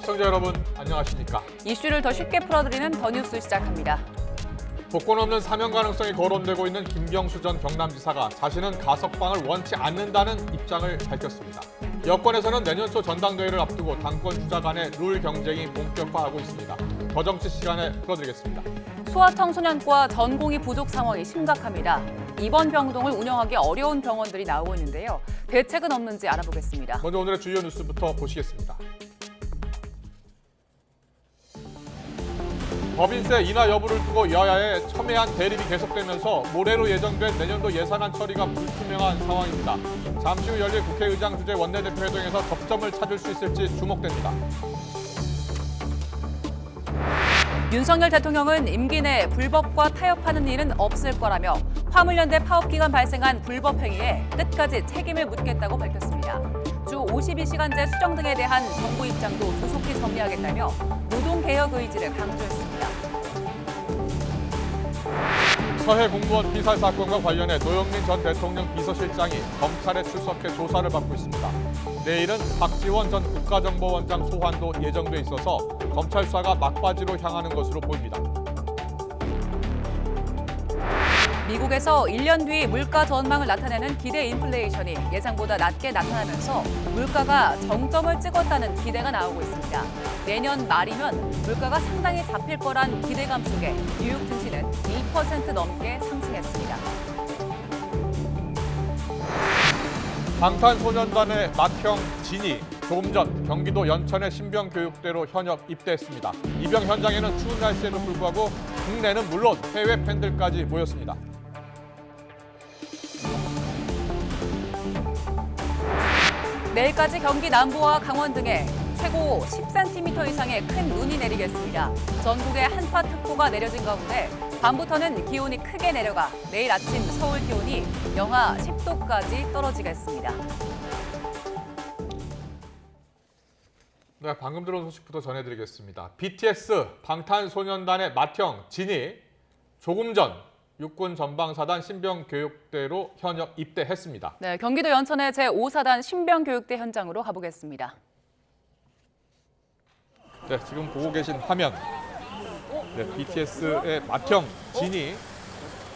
시청자 여러분, 안녕하십니까? 이슈를 더 쉽게 풀어드리는 더 뉴스 시작합니다. 복권 없는 사면 가능성이 거론되고 있는 김경수 전 경남지사가 자신은 가석방을 원치 않는다는 입장을 밝혔습니다. 여권에서는 내년 초 전당대회를 앞두고 당권 주자 간의 룰 경쟁이 본격화하고 있습니다. 더 정치 시간에 풀어드리겠습니다. 소아청소년과 전공의 부족 상황이 심각합니다. 입원 병동을 운영하기 어려운 병원들이 나오고 있는데요. 대책은 없는지 알아보겠습니다. 먼저 오늘의 주요 뉴스부터 보시겠습니다. 법인세 인하 여부를 두고 여야의 첨예한 대립이 계속되면서 모레로 예정된 내년도 예산안 처리가 불투명한 상황입니다. 잠시 후 열릴 국회의장 주재 원내대표 회동에서 접점을 찾을 수 있을지 주목됩니다. 윤석열 대통령은 임기 내 불법과 타협하는 일은 없을 거라며 화물연대 파업 기간 발생한 불법 행위에 끝까지 책임을 묻겠다고 밝혔습니다. 주 52시간제 수정 등에 대한 정부 입장도 조속히 정리하겠다며 노동개혁 의지를 강조했습니다. 서해 공무원 피살 사건과 관련해 노영민 전 대통령 비서실장이 검찰에 출석해 조사를 받고 있습니다. 내일은 박지원 전 국가정보원장 소환도 예정돼 있어서 검찰 수사가 막바지로 향하는 것으로 보입니다. 미국에서 1년 뒤 물가 전망을 나타내는 기대 인플레이션이 예상보다 낮게 나타나면서 물가가 정점을 찍었다는 기대가 나오고 있습니다. 내년 말이면 물가가 상당히 잡힐 거란 기대감 속에 뉴욕 증시는 2% 넘게 상승했습니다. 방탄소년단의 맏형 진이 조금 전 경기도 연천의 신병교육대로 현역 입대했습니다. 입영 현장에는 추운 날씨에도 불구하고 국내는 물론 해외 팬들까지 모였습니다. 내일까지 경기 남부와 강원 등에 최고 10cm 이상의 큰 눈이 내리겠습니다. 전국에 한파특보가 내려진 가운데 밤부터는 기온이 크게 내려가 내일 아침 서울 기온이 영하 10도까지 떨어지겠습니다. 네, 방금 들어온 소식부터 전해드리겠습니다. BTS 방탄소년단의 맏형 진이 조금 전 육군 전방사단 신병교육대로 현역 입대했습니다. 네, 경기도 연천의 제5사단 신병교육대 현장으로 가보겠습니다. 네, 지금 보고 계신 화면. 네, BTS의 맏형 진이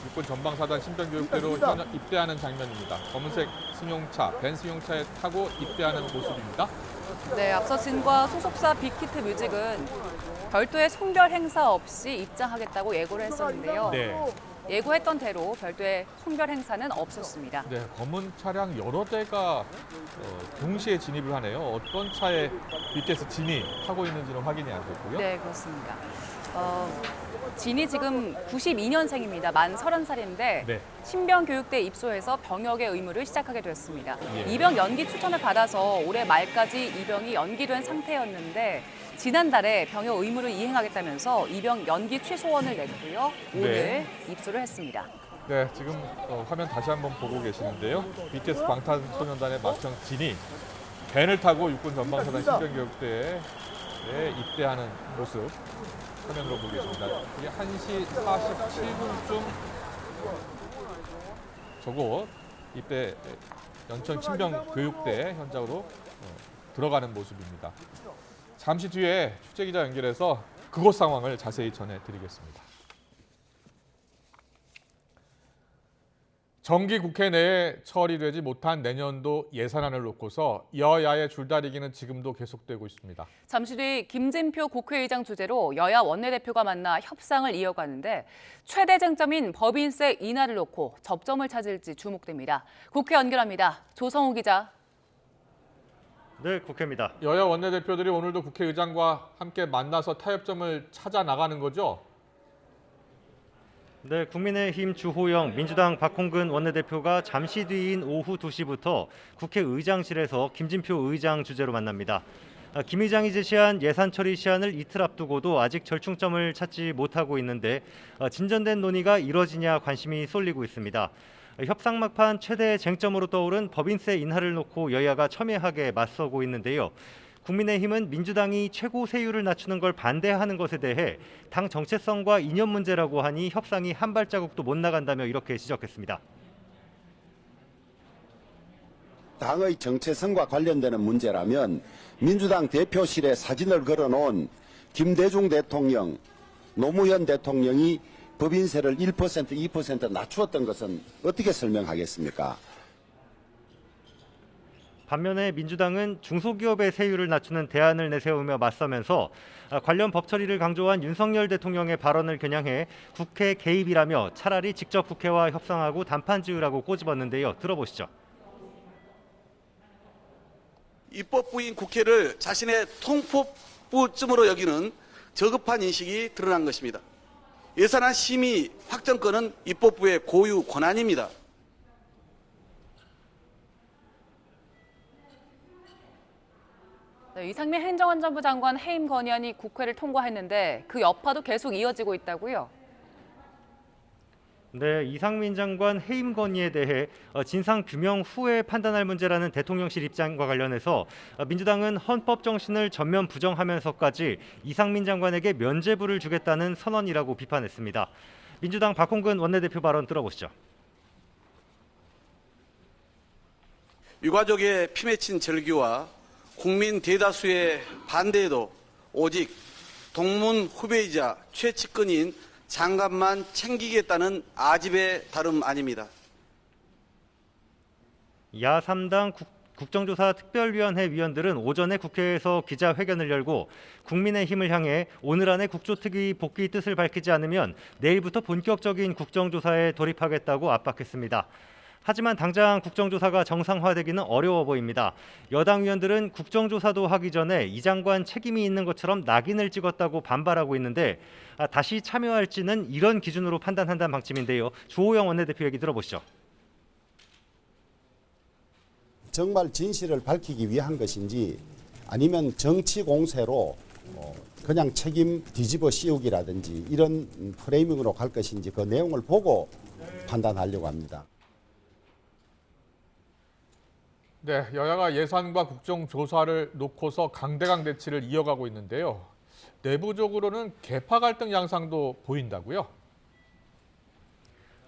육군 전방사단 신병교육대로 현역 입대하는 장면입니다. 검은색 승용차, 벤 승용차에 타고 입대하는 모습입니다. 네, 앞서 진과 소속사 빅히트 뮤직은 별도의 송별 행사 없이 입장하겠다고 예고를 했었는데요. 네. 예고했던 대로 별도의 송별 행사는 없었습니다. 네, 검은 차량 여러 대가 동시에 진입을 하네요. 어떤 차에 BTS 진이 타고 있는지는 확인이 안 됐고요. 네, 그렇습니다. 진이 지금 92년생입니다. 만 30살인데 네. 신병교육대 입소해서 병역의 의무를 시작하게 됐습니다. 예. 입영 연기 추천을 받아서 올해 말까지 입영이 연기된 상태였는데 지난달에 병역 의무를 이행하겠다면서 입영 연기 취소원을 냈고요. 오늘 네. 입소를 했습니다. 네, 지금 화면 다시 한번 보고 계시는데요. BTS 방탄소년단의 맏형 진이 벤을 타고 육군 전방사단 신병교육대에 입대하는 모습 화면으로 보고 계십니다. 이게 1시 47분쯤 저곳 입대 연천 신병교육대 현장으로 들어가는 모습입니다. 잠시 뒤에 취재기자 연결해서 그곳 상황을 자세히 전해드리겠습니다. 정기 국회 내에 처리되지 못한 내년도 예산안을 놓고서 여야의 줄다리기는 지금도 계속되고 있습니다. 잠시 뒤 김진표 국회의장 주재로 여야 원내대표가 만나 협상을 이어가는데 최대 쟁점인 법인세 인하를 놓고 접점을 찾을지 주목됩니다. 국회 연결합니다. 조성우 기자. 네, 국회입니다. 여야 원내대표들이 오늘도 국회의장과 함께 만나서 타협점을 찾아 나가는 거죠? 네, 국민의힘 주호영, 민주당 박홍근 원내대표가 잠시 뒤인 오후 2시부터 국회의장실에서 김진표 의장 주재로 만납니다. 김 의장이 제시한 예산 처리 시한을 이틀 앞두고도 아직 절충점을 찾지 못하고 있는데 진전된 논의가 이뤄지냐 관심이 쏠리고 있습니다. 협상 막판 최대 쟁점으로 떠오른 법인세 인하를 놓고 여야가 첨예하게 맞서고 있는데요. 국민의힘은 민주당이 최고 세율을 낮추는 걸 반대하는 것에 대해 당 정체성과 이념 문제라고 하니 협상이 한 발자국도 못 나간다며 이렇게 지적했습니다. 당의 정체성과 관련되는 문제라면 민주당 대표실에 사진을 걸어놓은 김대중 대통령, 노무현 대통령이 법인세를 1%, 2% 낮추었던 것은 어떻게 설명하겠습니까? 반면에 민주당은 중소기업의 세율을 낮추는 대안을 내세우며 맞서면서 관련 법 처리를 강조한 윤석열 대통령의 발언을 겨냥해 국회 개입이라며 차라리 직접 국회와 협상하고 단판 지으라고 꼬집었는데요. 들어보시죠. 입법부인 국회를 자신의 통포부쯤으로 여기는 저급한 인식이 드러난 것입니다. 예산안 심의 확정권은 입법부의 고유 권한입니다. 네, 이상민 행정안전부 장관 해임 건의안이 국회를 통과했는데 그 여파도 계속 이어지고 있다고요? 네, 이상민 장관 해임 건의에 대해 진상 규명 후에 판단할 문제라는 대통령실 입장과 관련해서 민주당은 헌법 정신을 전면 부정하면서까지 이상민 장관에게 면죄부를 주겠다는 선언이라고 비판했습니다. 민주당 박홍근 원내대표 발언 들어보시죠. 유가족의 피 맺힌 절규와 국민 대다수의 반대에도 오직 동문 후배이자 최측근인 장관만 챙기겠다는 아집의 다름 아닙니다. 야3당 국정조사 특별위원회 위원들은 오전에 국회에서 기자회견을 열고 국민의힘을 향해 오늘 안에 국조특위 복귀 뜻을 밝히지 않으면 내일부터 본격적인 국정조사에 돌입하겠다고 압박했습니다. 하지만 당장 국정조사가 정상화되기는 어려워 보입니다. 여당 의원들은 국정조사도 하기 전에 이 장관 책임이 있는 것처럼 낙인을 찍었다고 반발하고 있는데 다시 참여할지는 이런 기준으로 판단한다는 방침인데요. 주호영 원내대표 얘기 들어보시죠. 정말 진실을 밝히기 위한 것인지 아니면 정치 공세로 그냥 책임 뒤집어 씌우기라든지 이런 프레이밍으로 갈 것인지 그 내용을 보고 판단하려고 합니다. 네, 여야가 예산과 국정조사를 놓고서 강대강 대치를 이어가고 있는데요. 내부적으로는 계파 갈등 양상도 보인다고요?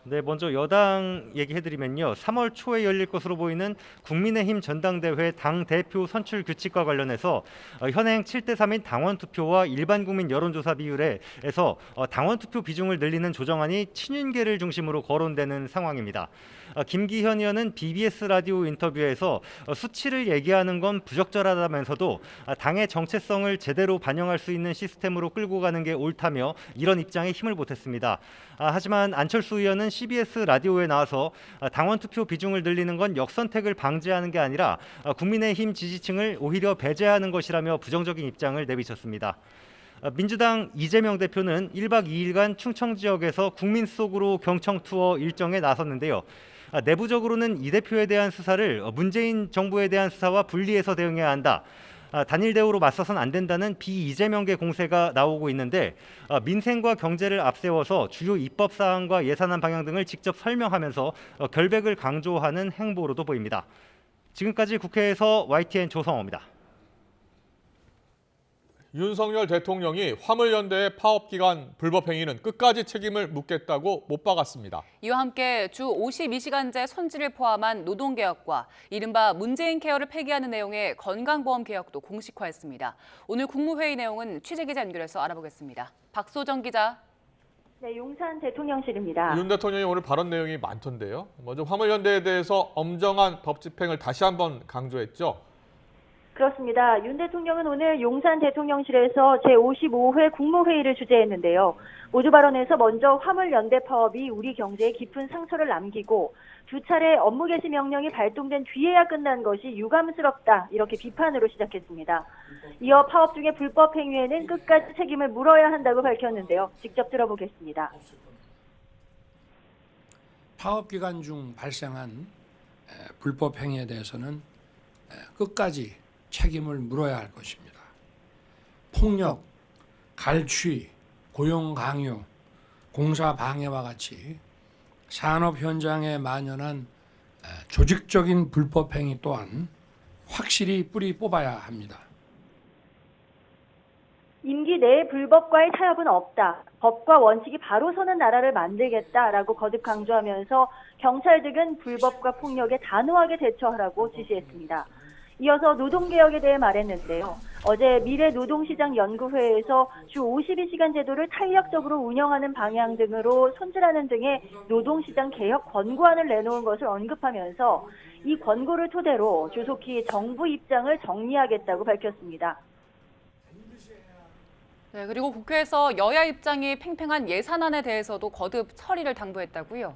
네, 먼저 여당 얘기해드리면요. 3월 초에 열릴 것으로 보이는 국민의힘 전당대회 당대표 선출 규칙과 관련해서 현행 7대3인 당원투표와 일반 국민 여론조사 비율에서 당원투표 비중을 늘리는 조정안이 친윤계를 중심으로 거론되는 상황입니다. 김기현 의원은 BBS 라디오 인터뷰에서 수치를 얘기하는 건 부적절하다면서도 당의 정체성을 제대로 반영할 수 있는 시스템으로 끌고 가는 게 옳다며 이런 입장에 힘을 보탰습니다. 하지만 안철수 의원은 CBS 라디오에 나와서 당원 투표 비중을 늘리는 건 역선택을 방지하는 게 아니라 국민의힘 지지층을 오히려 배제하는 것이라며 부정적인 입장을 내비쳤습니다. 민주당 이재명 대표는 1박 2일간 충청 지역에서 국민 속으로 경청 투어 일정에 나섰는데요. 내부적으로는 이 대표에 대한 수사를 문재인 정부에 대한 수사와 분리해서 대응해야 한다. 단일 대우로 맞서선 안 된다는 비이재명계 공세가 나오고 있는데 민생과 경제를 앞세워서 주요 입법 사항과 예산안 방향 등을 직접 설명하면서 결백을 강조하는 행보로도 보입니다. 지금까지 국회에서 YTN 조성호입니다. 윤석열 대통령이 화물연대의 파업기간 불법행위는 끝까지 책임을 묻겠다고 못 박았습니다. 이와 함께 주 52시간제 손질을 포함한 노동개혁과 이른바 문재인 케어를 폐기하는 내용의 건강보험 개혁도 공식화했습니다. 오늘 국무회의 내용은 취재기자 연결해서 알아보겠습니다. 박소정 기자. 네, 용산 대통령실입니다. 윤 대통령이 오늘 발언 내용이 많던데요. 먼저 화물연대에 대해서 엄정한 법 집행을 다시 한번 강조했죠. 그렇습니다. 윤 대통령은 오늘 용산 대통령실에서 제55회 국무회의를 주재했는데요. 모두 발언에서 먼저 화물연대 파업이 우리 경제에 깊은 상처를 남기고 두 차례 업무 개시 명령이 발동된 뒤에야 끝난 것이 유감스럽다, 이렇게 비판으로 시작했습니다. 이어 파업 중의 불법 행위에는 끝까지 책임을 물어야 한다고 밝혔는데요. 직접 들어보겠습니다. 파업 기간 중 발생한 불법 행위에 대해서는 끝까지 책임을 물어야 할 것입니다. 폭력, 갈취, 고용 강요, 공사 방해와 같이 산업 현장에 만연한 조직적인 불법 행위 또한 확실히 뿌리 뽑아야 합니다. 임기 내에 불법과의 타협은 없다. 법과 원칙이 바로 서는 나라를 만들겠다라고 거듭 강조하면서 경찰 등은 불법과 폭력에 단호하게 대처하라고 지시했습니다. 이어서 노동개혁에 대해 말했는데요. 어제 미래노동시장연구회에서 주 52시간 제도를 탄력적으로 운영하는 방향 등으로 손질하는 등의 노동시장 개혁 권고안을 내놓은 것을 언급하면서 이 권고를 토대로 조속히 정부 입장을 정리하겠다고 밝혔습니다. 네, 그리고 국회에서 여야 입장이 팽팽한 예산안에 대해서도 거듭 처리를 당부했다고요?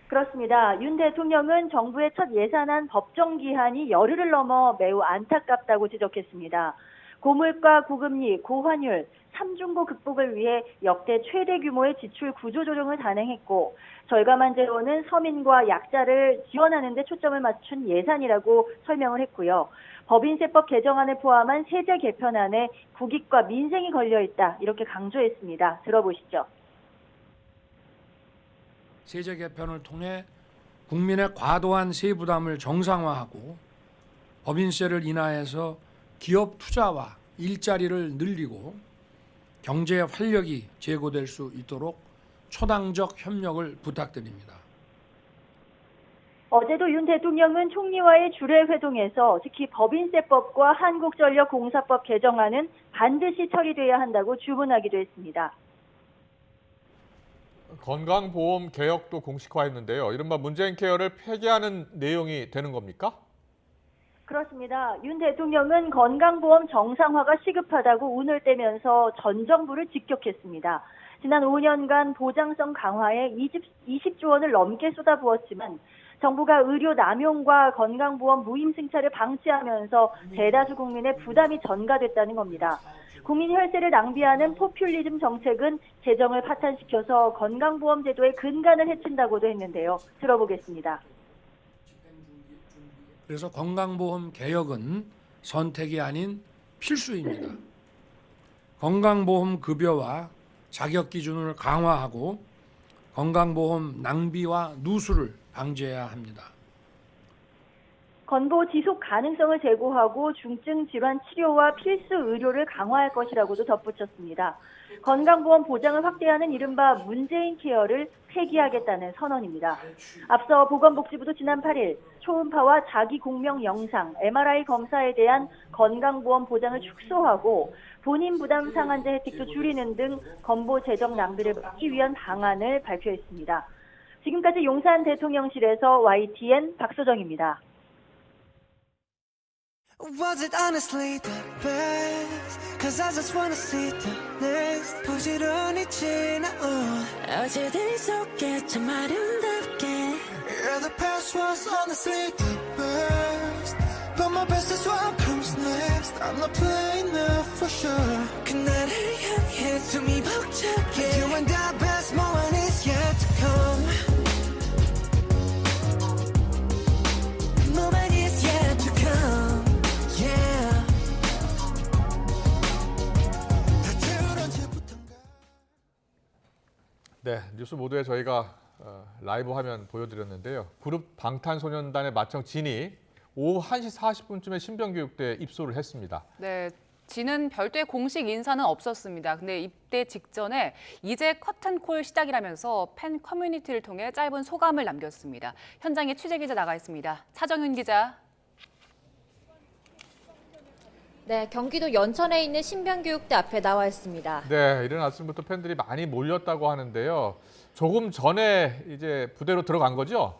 그렇습니다. 윤 대통령은 정부의 첫 예산안 법정 기한이 열흘을 넘어 매우 안타깝다고 지적했습니다. 고물가, 고금리, 고환율, 삼중고 극복을 위해 역대 최대 규모의 지출 구조조정을 단행했고 절감한 재원은 서민과 약자를 지원하는 데 초점을 맞춘 예산이라고 설명을 했고요. 법인세법 개정안을 포함한 세제 개편안에 국익과 민생이 걸려있다 이렇게 강조했습니다. 들어보시죠. 세제 개편을 통해 국민의 과도한 세 부담을 정상화하고 법인세를 인하해서 기업 투자와 일자리를 늘리고 경제 활력이 제고될 수 있도록 초당적 협력을 부탁드립니다. 어제도 윤 대통령은 총리와의 주례 회동에서 특히 법인세법과 한국전력공사법 개정안은 반드시 처리돼야 한다고 주문하기도 했습니다. 건강보험 개혁도 공식화했는데요. 이른바 문재인 케어를 폐기하는 내용이 되는 겁니까? 그렇습니다. 윤 대통령은 건강보험 정상화가 시급하다고 운을 떼면서 전 정부를 직격했습니다. 지난 5년간 보장성 강화에 20조 원을 넘게 쏟아부었지만 정부가 의료 남용과 건강보험 무임승차를 방치하면서 대다수 국민의 부담이 전가됐다는 겁니다. 국민 혈세를 낭비하는 포퓰리즘 정책은 재정을 파탄시켜서 건강보험 제도의 근간을 해친다고도 했는데요. 들어보겠습니다. 그래서 건강보험 개혁은 선택이 아닌 필수입니다. 건강보험 급여와 자격 기준을 강화하고 건강보험 낭비와 누수를 방지해야 합니다. 건보 지속 가능성을 제고하고 중증 질환 치료와 필수 의료를 강화할 것이라고도 덧붙였습니다. 건강보험 보장을 확대하는 이른바 문재인 케어를 폐기하겠다는 선언입니다. 앞서 보건복지부도 지난 8일 초음파와 자기공명 영상, MRI 검사에 대한 건강보험 보장을 축소하고 본인 부담 상한제 혜택도 줄이는 등 건보 재정 낭비를 막기 위한 방안을 발표했습니다. 지금까지 용산 대통령실에서 YTN 박소정입니다. Was it honestly the best? Cause I just wanna see the next 부지런히 지나온 어제들 속에 참 아름답게 Yeah, the past was honestly the best But my best is what comes next I'm not playing now for sure 그날을 향해 숨이 벅차게 You and the best moment is yet to come Moment is yet to come 네, 뉴스 모두에 저희가 라이브 화면 보여드렸는데요. 그룹 방탄소년단의 맏형 진이 오후 1시 40분쯤에 신병교육대에 입소를 했습니다. 네, 진은 별도의 공식 인사는 없었습니다. 근데 입대 직전에 이제 커튼콜 시작이라면서 팬 커뮤니티를 통해 짧은 소감을 남겼습니다. 현장에 취재기자 나가 있습니다. 차정윤 기자. 네, 경기도 연천에 있는 신병교육대 앞에 나와 있습니다. 네, 이른 아침부터 팬들이 많이 몰렸다고 하는데요. 조금 전에 이제 부대로 들어간 거죠?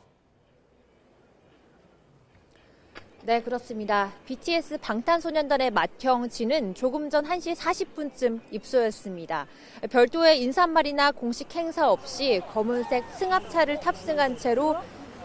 네, 그렇습니다. BTS 방탄소년단의 맏형 진은 조금 전 1시 40분쯤 입소했습니다. 별도의 인사말이나 공식 행사 없이 검은색 승합차를 탑승한 채로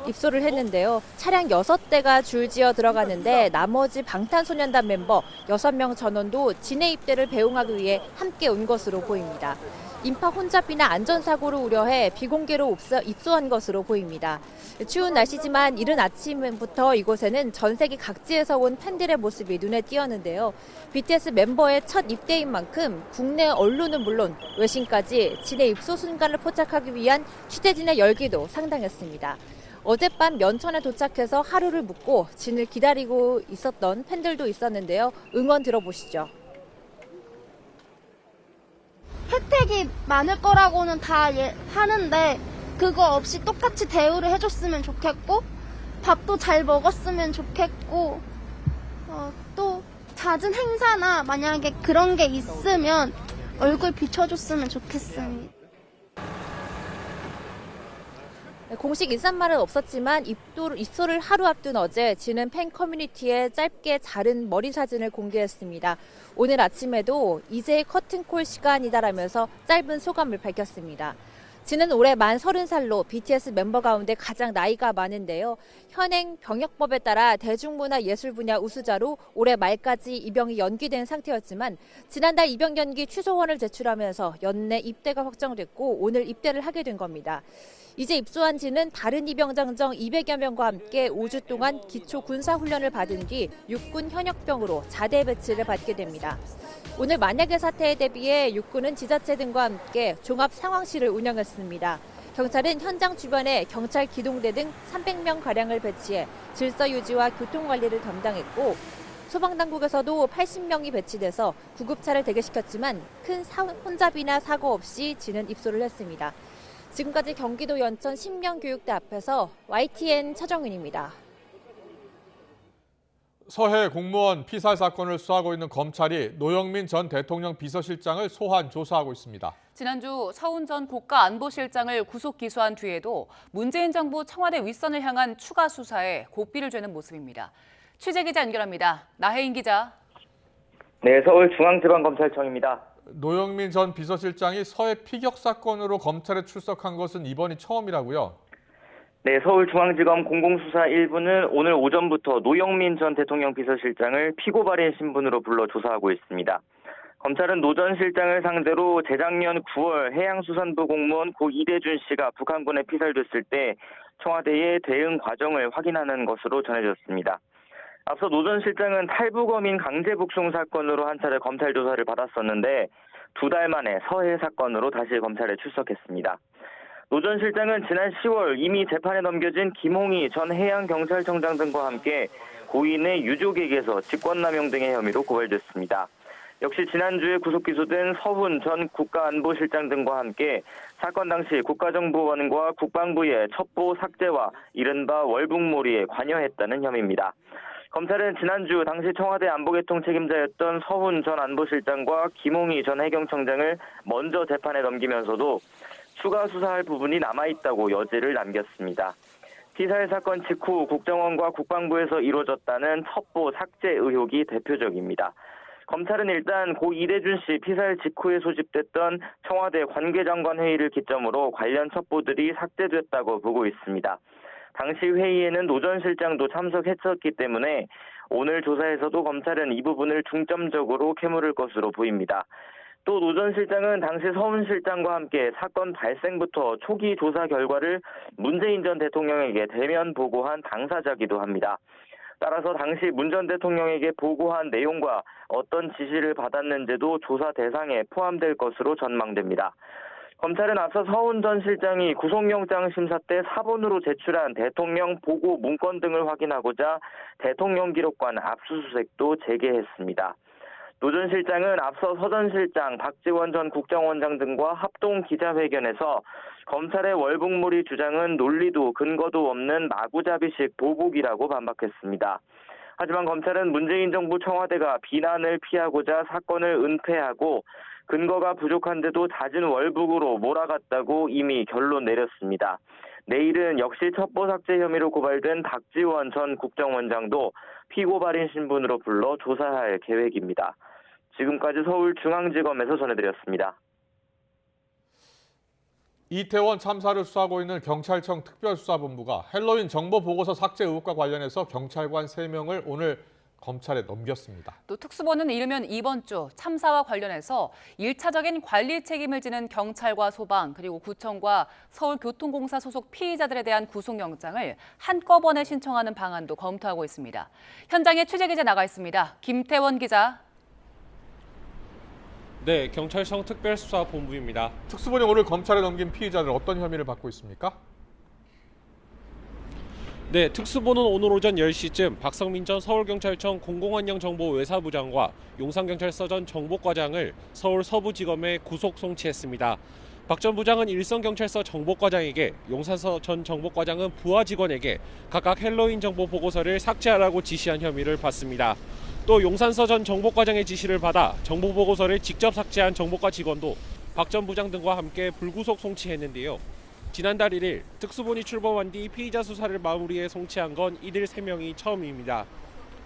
입소를 했는데요. 차량 6대가 줄지어 들어가는데 나머지 방탄소년단 멤버 6명 전원도 진의 입대를 배웅하기 위해 함께 온 것으로 보입니다. 인파 혼잡이나 안전사고를 우려해 비공개로 입소한 것으로 보입니다. 추운 날씨지만 이른 아침부터 이곳에는 전 세계 각지에서 온 팬들의 모습이 눈에 띄었는데요. BTS 멤버의 첫 입대인 만큼 국내 언론은 물론 외신까지 진의 입소 순간을 포착하기 위한 취재진의 열기도 상당했습니다. 어젯밤 면천에 도착해서 하루를 묵고 진을 기다리고 있었던 팬들도 있었는데요. 응원 들어보시죠. 혜택이 많을 거라고는 다 하는데 그거 없이 똑같이 대우를 해줬으면 좋겠고 밥도 잘 먹었으면 좋겠고 또 잦은 행사나 만약에 그런 게 있으면 얼굴 비춰줬으면 좋겠습니다. 공식 인사말은 없었지만 입소를 하루 앞둔 어제 진은 팬 커뮤니티에 짧게 자른 머리 사진을 공개했습니다. 오늘 아침에도 이제 커튼콜 시간이다라면서 짧은 소감을 밝혔습니다. 진은 올해 만 30살로 BTS 멤버 가운데 가장 나이가 많은데요. 현행 병역법에 따라 대중문화예술 분야 우수자로 올해 말까지 입영이 연기된 상태였지만 지난달 입영 연기 취소원을 제출하면서 연내 입대가 확정됐고 오늘 입대를 하게 된 겁니다. 이제 입소한 진은 다른 입영장정 200여 명과 함께 5주 동안 기초 군사훈련을 받은 뒤 육군 현역병으로 자대 배치를 받게 됩니다. 오늘 만약의 사태에 대비해 육군은 지자체 등과 함께 종합 상황실을 운영했습니다. 경찰은 현장 주변에 경찰 기동대 등 300명가량을 배치해 질서 유지와 교통관리를 담당했고 소방당국에서도 80명이 배치돼서 구급차를 대기시켰지만 큰 혼잡이나 사고 없이 진은 입소를 했습니다. 지금까지 경기도 연천 신명교육대 앞에서 YTN 차정은입니다. 서해 공무원 피살 사건을 수사하고 있는 검찰이 노영민 전 대통령 비서실장을 소환 조사하고 있습니다. 지난주 서훈 전 국가안보실장을 구속 기소한 뒤에도 문재인 정부 청와대 윗선을 향한 추가 수사에 고삐를 죄는 모습입니다. 취재기자 연결합니다. 나혜인 기자. 네, 서울중앙지방검찰청입니다. 노영민 전 비서실장이 서해 피격 사건으로 검찰에 출석한 것은 이번이 처음이라고요? 네, 서울중앙지검 공공수사 1부는 오늘 오전부터 노영민 전 대통령 비서실장을 피고 발인 신분으로 불러 조사하고 있습니다. 검찰은 노 전 실장을 상대로 재작년 9월 해양수산부 공무원 고 이대준 씨가 북한군에 피살됐을 때 청와대의 대응 과정을 확인하는 것으로 전해졌습니다. 앞서 노 전 실장은 탈북어민 강제 북송 사건으로 한 차례 검찰 조사를 받았었는데 2달 만에 서해 사건으로 다시 검찰에 출석했습니다. 노 전 실장은 지난 10월 이미 재판에 넘겨진 김홍희 전 해양경찰청장 등과 함께 고인의 유족에게서 직권남용 등의 혐의로 고발됐습니다. 역시 지난주에 구속 기소된 서훈 전 국가안보실장 등과 함께 사건 당시 국가정보원과 국방부의 첩보 삭제와 이른바 월북몰이에 관여했다는 혐의입니다. 검찰은 지난주 당시 청와대 안보계통 책임자였던 서훈 전 안보실장과 김홍희 전 해경청장을 먼저 재판에 넘기면서도 추가 수사할 부분이 남아있다고 여지를 남겼습니다. 피살 사건 직후 국정원과 국방부에서 이루어졌다는 첩보 삭제 의혹이 대표적입니다. 검찰은 일단 고 이대준 씨 피살 직후에 소집됐던 청와대 관계장관 회의를 기점으로 관련 첩보들이 삭제됐다고 보고 있습니다. 당시 회의에는 노 전 실장도 참석했었기 때문에 오늘 조사에서도 검찰은 이 부분을 중점적으로 캐물을 것으로 보입니다. 또 노 전 실장은 당시 서훈 실장과 함께 사건 발생부터 초기 조사 결과를 문재인 전 대통령에게 대면 보고한 당사자기도 합니다. 따라서 당시 문 전 대통령에게 보고한 내용과 어떤 지시를 받았는지도 조사 대상에 포함될 것으로 전망됩니다. 검찰은 앞서 서훈 전 실장이 구속영장 심사 때 사본으로 제출한 대통령 보고 문건 등을 확인하고자 대통령 기록관 압수수색도 재개했습니다. 노 전 실장은 앞서 서 전 실장, 박지원 전 국정원장 등과 합동 기자회견에서 검찰의 월북몰이 주장은 논리도 근거도 없는 마구잡이식 보복이라고 반박했습니다. 하지만 검찰은 문재인 정부 청와대가 비난을 피하고자 사건을 은폐하고 근거가 부족한데도 잦은 월북으로 몰아갔다고 이미 결론 내렸습니다. 내일은 역시 첩보 삭제 혐의로 고발된 박지원 전 국정원장도 피고 발인 신분으로 불러 조사할 계획입니다. 지금까지 서울중앙지검에서 전해드렸습니다. 이태원 참사를 수사하고 있는 경찰청 특별수사본부가 헬로윈 정보보고서 삭제 의혹과 관련해서 경찰관 3명을 오늘 검찰에 넘겼습니다. 또 특수본은 이르면 이번 주 참사와 관련해서 1차적인 관리 책임을 지는 경찰과 소방 그리고 구청과 서울교통공사 소속 피의자들에 대한 구속영장을 한꺼번에 신청하는 방안도 검토하고 있습니다. 현장에 취재기자 나가 있습니다. 김태원 기자. 네, 경찰청 특별수사본부입니다. 특수본이 오늘 검찰에 넘긴 피의자들 어떤 혐의를 받고 있습니까? 네, 특수본은 오늘 오전 10시쯤 박성민 전 서울경찰청 공공안녕정보외사부장과 용산경찰서 전 정보과장을 서울 서부지검에 구속 송치했습니다. 박 전 부장은 일선경찰서 정보과장에게, 용산서 전 정보과장은 부하 직원에게 각각 헬로윈 정보 보고서를 삭제하라고 지시한 혐의를 받습니다. 또 용산서 전 정보과장의 지시를 받아 정보 보고서를 직접 삭제한 정보과 직원도 박 전 부장 등과 함께 불구속 송치했는데요. 지난달 1일 특수본이 출범한 뒤 피의자 수사를 마무리해 송치한 건 이들 3명이 처음입니다.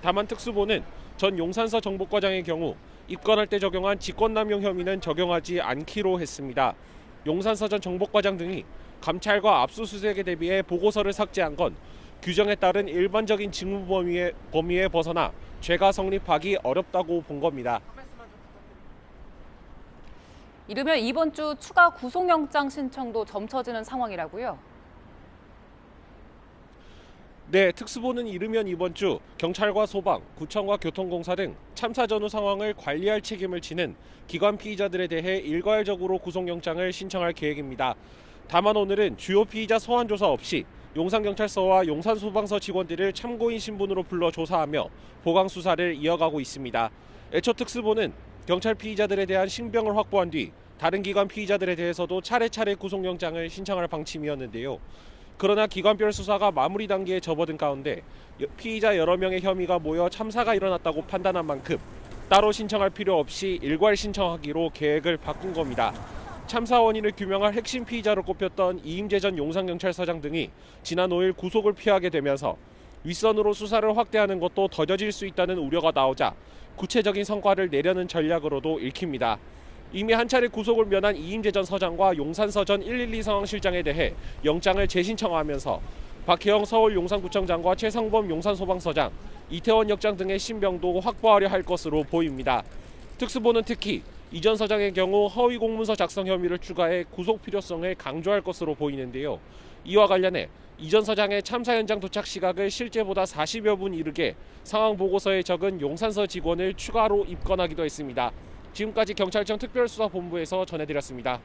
다만 특수본은 전 용산서 정보과장의 경우 입건할 때 적용한 직권남용 혐의는 적용하지 않기로 했습니다. 용산서 전 정보과장 등이 감찰과 압수수색에 대비해 보고서를 삭제한 건 규정에 따른 일반적인 직무 범위에 벗어나 죄가 성립하기 어렵다고 본 겁니다. 이르면 이번 주 추가 구속영장 신청도 점쳐지는 상황이라고요? 네, 특수본은 이르면 이번 주 경찰과 소방, 구청과 교통공사 등 참사 전후 상황을 관리할 책임을 지는 기관 피의자들에 대해 일괄적으로 구속영장을 신청할 계획입니다. 다만 오늘은 주요 피의자 소환 조사 없이 용산경찰서와 용산소방서 직원들을 참고인 신분으로 불러 조사하며 보강 수사를 이어가고 있습니다. 애초 특수본은 경찰 피의자들에 대한 신병을 확보한 뒤 다른 기관 피의자들에 대해서도 차례차례 구속영장을 신청할 방침이었는데요. 그러나 기관별 수사가 마무리 단계에 접어든 가운데 피의자 여러 명의 혐의가 모여 참사가 일어났다고 판단한 만큼 따로 신청할 필요 없이 일괄 신청하기로 계획을 바꾼 겁니다. 참사 원인을 규명할 핵심 피의자로 꼽혔던 이임재 전 용산경찰서장 등이 지난 5일 구속을 피하게 되면서 윗선으로 수사를 확대하는 것도 더뎌질 수 있다는 우려가 나오자 구체적인 성과를 내려는 전략으로도 읽힙니다. 이미 한 차례 구속을 면한 이임재 전 서장과 용산서 전 112 상황실장에 대해 영장을 재신청하면서 박혜영 서울 용산구청장과 최상범 용산소방서장, 이태원 역장 등의 신병도 확보하려 할 것으로 보입니다. 특수본은 특히 이 전 서장의 경우 허위 공문서 작성 혐의를 추가해 구속 필요성을 강조할 것으로 보이는데요. 이와 관련해 이 전 서장의 참사 현장 도착 시각을 실제보다 40여 분 이르게 상황 보고서에 적은 용산서 직원을 추가로 입건하기도 했습니다. 지금까지 경찰청 특별수사본부에서 전해드렸습니다.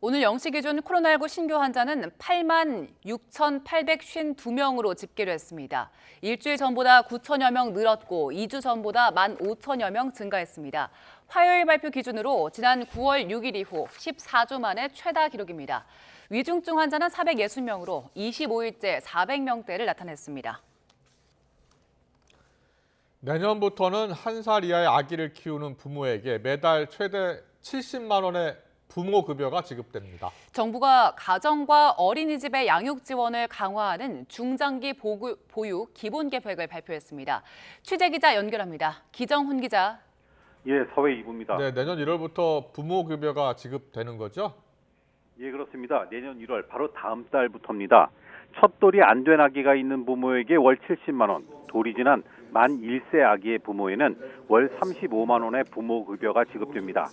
오늘 0시 기준 코로나19 신규 환자는 8만 6,852명으로 집계를 했습니다. 일주일 전보다 9천여 명 늘었고 2주 전보다 15,000여 명 증가했습니다. 화요일 발표 기준으로 지난 9월 6일 이후 14주 만에 최다 기록입니다. 위중증 환자는 460명으로 25일째 400명대를 나타냈습니다. 내년부터는 1살 이하의 아기를 키우는 부모에게 매달 최대 70만 원의 부모급여가 지급됩니다. 정부가 가정과 어린이집의 양육 지원을 강화하는 중장기 보육 기본 계획을 발표했습니다. 취재기자 연결합니다. 기정훈 기자. 예, 사회 2부입니다. 네, 내년 1월부터 부모급여가 지급되는 거죠? 예, 그렇습니다. 내년 1월 바로 다음 달부터입니다. 첫 돌이 안 된 아기가 있는 부모에게 월 70만 원, 돌이 지난 만 1세 아기의 부모에는 월 35만 원의 부모급여가 지급됩니다.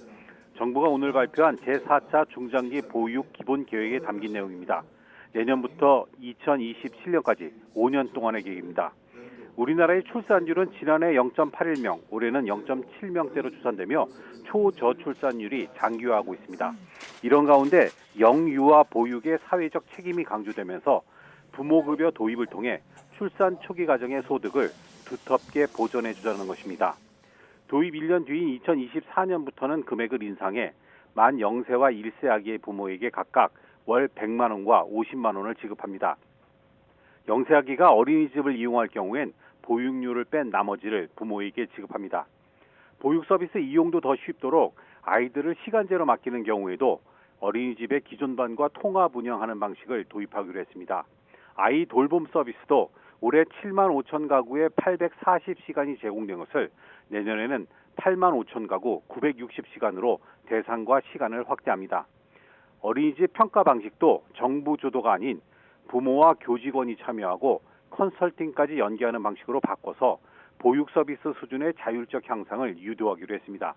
정부가 오늘 발표한 제4차 중장기 보육 기본 계획에 담긴 내용입니다. 내년부터 2027년까지 5년 동안의 계획입니다. 우리나라의 출산율은 지난해 0.81명, 올해는 0.7명대로 추산되며 초저출산율이 장기화하고 있습니다. 이런 가운데 영유아 보육의 사회적 책임이 강조되면서 부모급여 도입을 통해 출산 초기 가정의 소득을 두텁게 보전해 주자는 것입니다. 도입 1년 뒤인 2024년부터는 금액을 인상해 만 0세와 1세 아기의 부모에게 각각 월 100만 원과 50만 원을 지급합니다. 0세 아기가 어린이집을 이용할 경우엔 보육료를 뺀 나머지를 부모에게 지급합니다. 보육 서비스 이용도 더 쉽도록 아이들을 시간제로 맡기는 경우에도 어린이집의 기존 반과 통합 운영하는 방식을 도입하기로 했습니다. 아이 돌봄 서비스도 올해 7만 5천 가구에 840시간이 제공된 것을 내년에는 8만 5천 가구 960시간으로 대상과 시간을 확대합니다. 어린이집 평가 방식도 정부 주도가 아닌 부모와 교직원이 참여하고 컨설팅까지 연계하는 방식으로 바꿔서 보육 서비스 수준의 자율적 향상을 유도하기로 했습니다.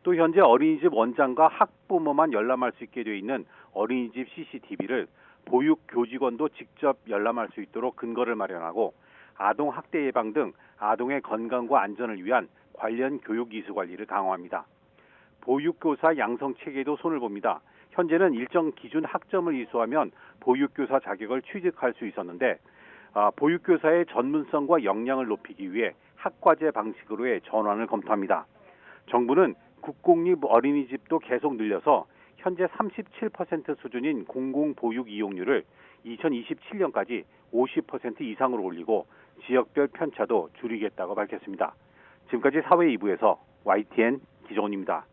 또 현재 어린이집 원장과 학부모만 열람할 수 있게 되어 있는 어린이집 CCTV를 보육 교직원도 직접 열람할 수 있도록 근거를 마련하고 아동 학대 예방 등 아동의 건강과 안전을 위한 관련 교육 이수 관리를 강화합니다. 보육교사 양성 체계도 손을 봅니다. 현재는 일정 기준 학점을 이수하면 보육교사 자격을 취득할 수 있었는데 보육교사의 전문성과 역량을 높이기 위해 학과제 방식으로의 전환을 검토합니다. 정부는 국공립 어린이집도 계속 늘려서 현재 37% 수준인 공공보육 이용률을 2027년까지 50% 이상으로 올리고 지역별 편차도 줄이겠다고 밝혔습니다. 지금까지 사회 2부에서 YTN 기정훈입니다.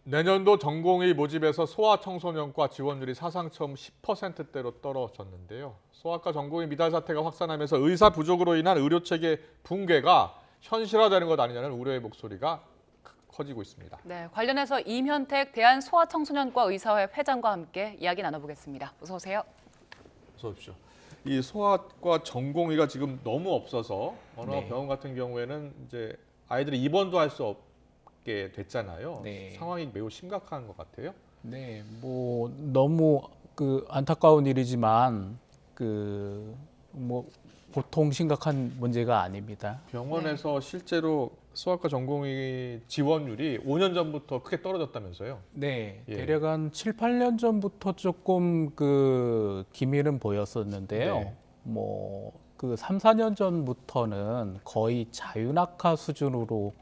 내년도 전공의 모집에서 소아청소년과 지원율이 사상 처음 10%대로 떨어졌는데요. 소아과 전공의 미달 사태가 확산하면서 의사 부족으로 인한 의료체계 붕괴가 현실화되는 것 아니냐는 우려의 목소리가 커지고 있습니다. 네, 관련해서 임현택 대한소아청소년과 의사회 회장과 함께 이야기 나눠보겠습니다. 어서 오세요. 어서 오십시오. 이 소아과 전공의가 지금 너무 없어서 어느 병원 같은 경우에는 이제 아이들이 입원도 할 수 없게 됐잖아요. 상황이 매우 심각한 것 같아요. 네, 뭐 너무 안타까운 일이지만 보통 심각한 문제가 아닙니다. 병원에서 실제로 소아과 전공의 지원율이 5년 전부터 크게 떨어졌다면서요? 네, 대략 한 7, 8년 전부터 조금 기미는 보였었는데요. 뭐 3, 4년 전부터는 거의 자유낙하 수준으로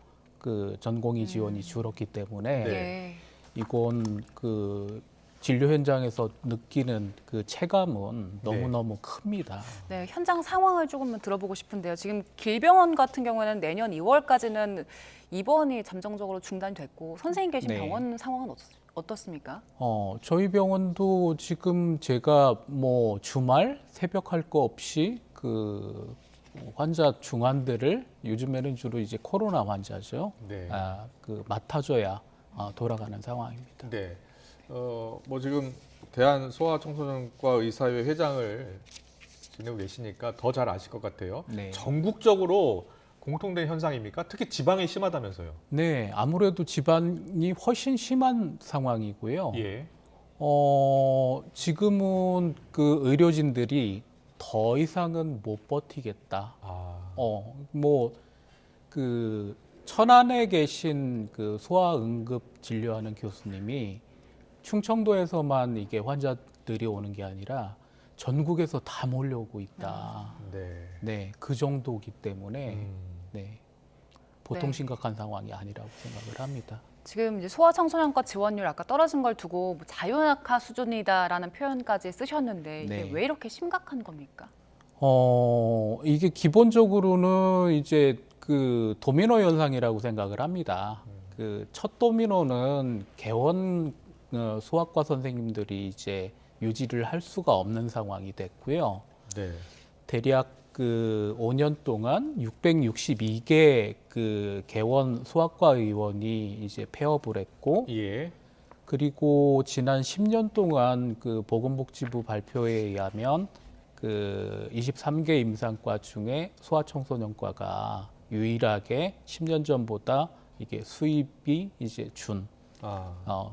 전공의 지원이 줄었기 때문에 이건 진료 현장에서 느끼는 체감은 너무너무 큽니다. 네, 현장 상황을 조금만 들어보고 싶은데요. 지금 길병원 같은 경우에는 내년 2월까지는 입원이 잠정적으로 중단됐고 선생님 계신 병원 상황은 어떻습니까? 저희 병원도 지금 제가 뭐 주말 새벽 할 거 없이 환자 중환들을 요즘에는 주로 이제 코로나 환자죠. 맡아줘야 돌아가는 상황입니다. 네. 뭐 지금 대한소아청소년과 의사회 회장을 지내고 계시니까 더 잘 아실 것 같아요. 전국적으로 공통된 현상입니까? 특히 지방이 심하다면서요? 네, 아무래도 지방이 훨씬 심한 상황이고요. 지금은 의료진들이 더 이상은 못 버티겠다. 천안에 계신 소아응급 진료하는 교수님이 충청도에서만 이게 환자들이 오는 게 아니라 전국에서 다 몰려오고 있다. 네, 그 정도이기 때문에 보통 심각한 상황이 아니라고 생각을 합니다. 지금 이제 소아청소년과 지원율 아까 떨어진 걸 두고 자유낙하 수준이다라는 표현까지 쓰셨는데 이게 왜 이렇게 심각한 겁니까? 이게 기본적으로는 이제 도미노 현상이라고 생각을 합니다. 첫 도미노는 개원 소아과 선생님들이 이제 유지를 할 수가 없는 상황이 됐고요. 대략 5년 동안 662개 개원 소아과 의원이 이제 폐업을 했고, 그리고 지난 10년 동안 보건복지부 발표에 의하면 23개 임상과 중에 소아청소년과가 유일하게 10년 전보다 이게 수입이 이제 준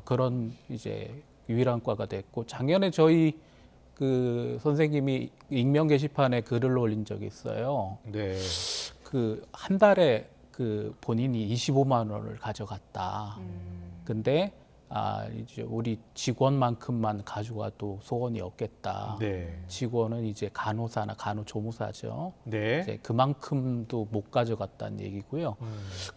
그런 이제 유일한 과가 됐고, 작년에 저희 선생님이 익명 게시판에 글을 올린 적이 있어요. 한 달에 본인이 25만 원을 가져갔다. 근데 이제 우리 직원만큼만 가져가도 소원이 없겠다. 직원은 이제 간호사나 간호조무사죠. 이제 그만큼도 못 가져갔다는 얘기고요.